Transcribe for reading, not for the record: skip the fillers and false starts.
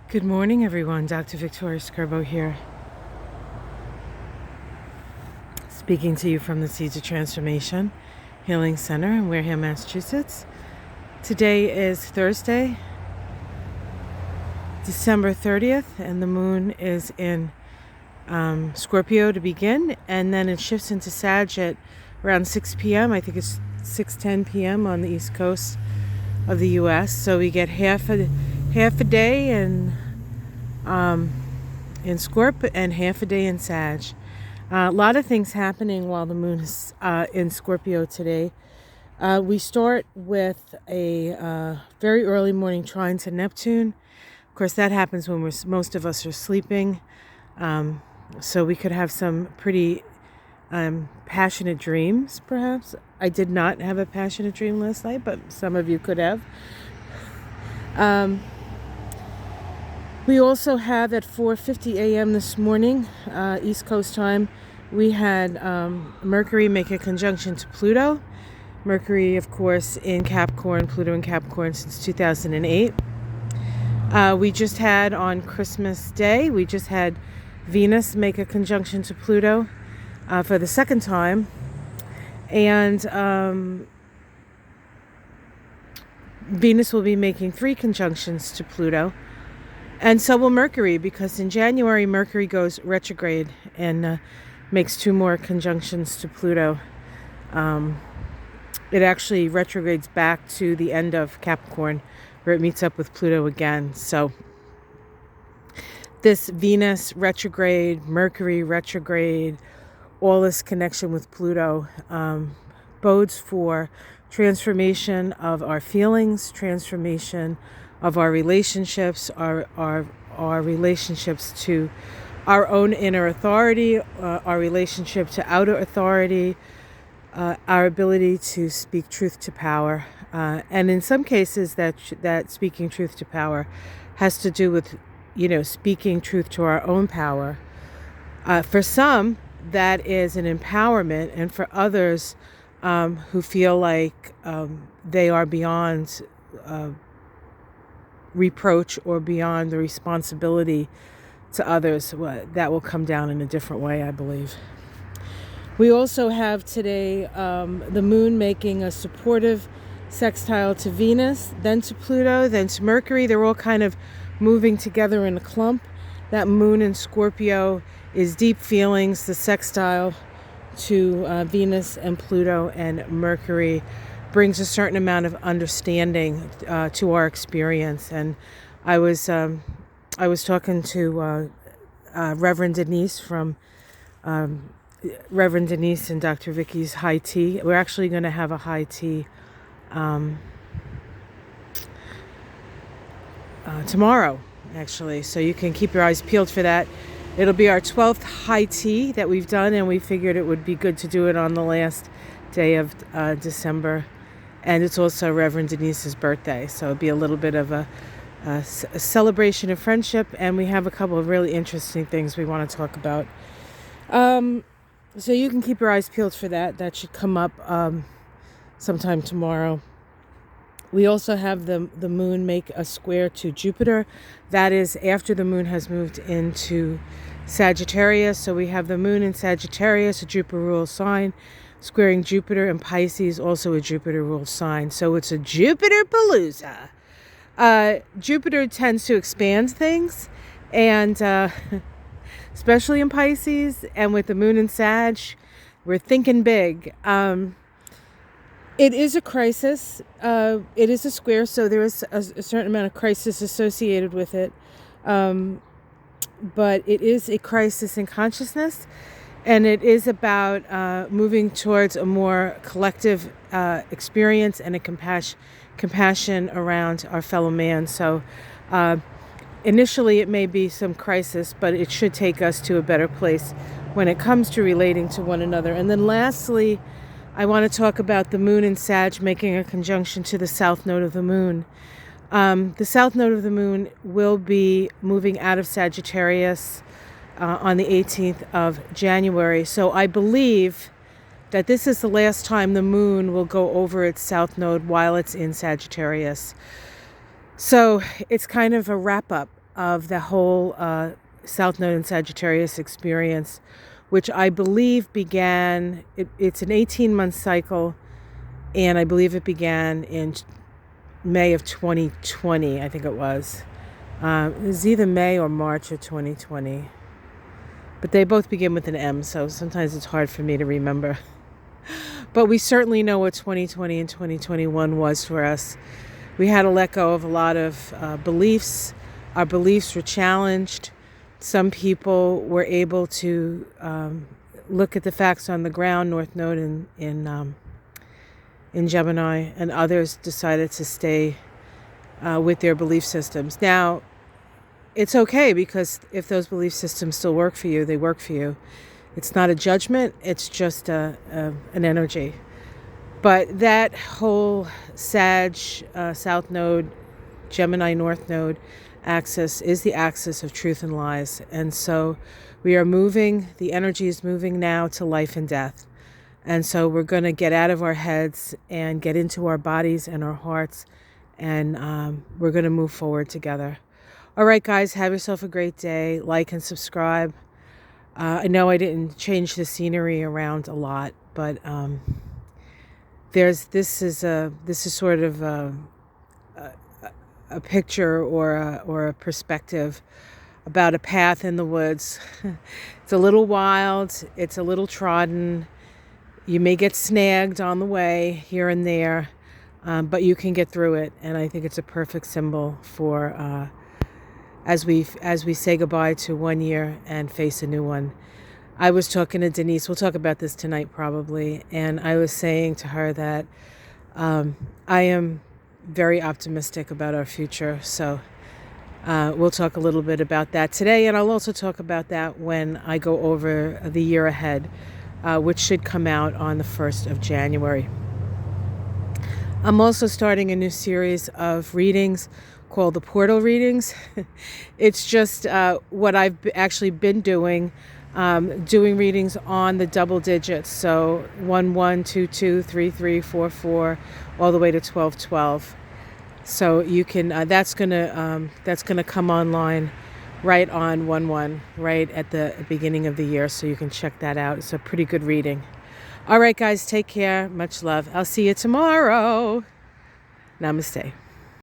Good morning, everyone. Dr. Victoria Skirbo here, speaking to you from the Seeds of Transformation Healing Center in Wareham, Massachusetts. Today is Thursday, December 30th, and the moon is in Scorpio to begin, and then it shifts into Sag at around 6 p.m. I think it's 6:10 p.m. on the East Coast of the U.S. So we get half a day in Scorp and half a day in Sag. A lot of things happening while the moon is in Scorpio today. We start with a very early morning trine to Neptune. Of course, that happens when most of us are sleeping. So we could have some pretty passionate dreams, perhaps. I did not have a passionate dream last night, but some of you could have. We also have at 4:50 a.m. this morning, East Coast time, we had Mercury make a conjunction to Pluto. Mercury, of course, in Capricorn, Pluto in Capricorn since 2008. We just had on Christmas Day, we just had Venus make a conjunction to Pluto for the second time. And Venus will be making 3 conjunctions to Pluto. And so will Mercury, because in January, Mercury goes retrograde and makes 2 more conjunctions to Pluto. It actually retrogrades back to the end of Capricorn, where it meets up with Pluto again. So this Venus retrograde, Mercury retrograde, all this connection with Pluto bodes for transformation of our feelings, transformation of our relationships, our relationships to our own inner authority, our relationship to outer authority, our ability to speak truth to power. And in some cases that speaking truth to power has to do with, speaking truth to our own power. For some, that is an empowerment, and for others who feel like they are beyond reproach or beyond the responsibility to others, that will come down in a different way, I believe. We also have today the moon making a supportive sextile to Venus, then to Pluto, then to Mercury. They're all kind of moving together in a clump. That moon in Scorpio is deep feelings. The sextile to Venus and Pluto and Mercury brings a certain amount of understanding to our experience. And I was talking to Reverend Denise from Reverend Denise and Dr. Vicky's high tea. We're actually going to have a high tea tomorrow, actually. So you can keep your eyes peeled for that. It'll be our 12th high tea that we've done, and we figured it would be good to do it on the last day of December. And it's also Reverend Denise's birthday, so it'll be a little bit of a celebration of friendship, and we have a couple of really interesting things we want to talk about. So you can keep your eyes peeled for that. That should come up sometime tomorrow. We also have the moon make a square to Jupiter. That is after the moon has moved into Sagittarius. So we have the moon in Sagittarius, a Jupiter ruled sign, squaring Jupiter in Pisces, also a Jupiter ruled sign. So it's a Jupiter palooza. Jupiter tends to expand things, and especially in Pisces, and with the moon in Sag, we're thinking big. It is a crisis. It is a square, so there is a certain amount of crisis associated with it. But it is a crisis in consciousness, and it is about moving towards a more collective experience and a compassion around our fellow man. So initially it may be some crisis, but it should take us to a better place when it comes to relating to one another. And then lastly, I want to talk about the moon in Sag making a conjunction to the south node of the moon. The south node of the moon will be moving out of Sagittarius on the 18th of January. So I believe that this is the last time the moon will go over its south node while it's in Sagittarius. So it's kind of a wrap up of the whole South Node in Sagittarius experience, which I believe began, it's an 18-month cycle, and I believe it began in May of 2020, I think it was. It was either May or March of 2020. But they both begin with an M, so sometimes it's hard for me to remember. But we certainly know what 2020 and 2021 was for us. We had to let go of a lot of beliefs. Our beliefs were challenged. Some people were able to look at the facts on the ground, North Node in Gemini, and others decided to stay with their belief systems. Now, it's okay, because if those belief systems still work for you, they work for you. It's not a judgment, it's just an energy. But that whole Sag, South Node, Gemini, North Node axis is the axis of truth and lies. And so we are moving, the energy is moving now to life and death. And so we're going to get out of our heads and get into our bodies and our hearts, and we're going to move forward together. All right, guys, have yourself a great day. Like and subscribe. I know I didn't change the scenery around a lot, but this is sort of a picture or a perspective about a path in the woods. It's a little wild. It's a little trodden. You may get snagged on the way here and there, but you can get through it. And I think it's a perfect symbol for as we say goodbye to one year and face a new one. I was talking to Denise. We'll talk about this tonight probably. And I was saying to her that I am very optimistic about our future. So we'll talk a little bit about that today. And I'll also talk about that when I go over the year ahead, which should come out on the 1st of January. I'm also starting a new series of readings called the Portal Readings. It's just what I've actually been doing readings on the double digits. So 1 1 2 2 3 3 4 4 all the way to 12 12. So you can that's gonna come online right on 1 1, right at the beginning of the year. So you can check that out. It's a pretty good reading. All right, guys, take care. Much love. I'll see you tomorrow. Namaste.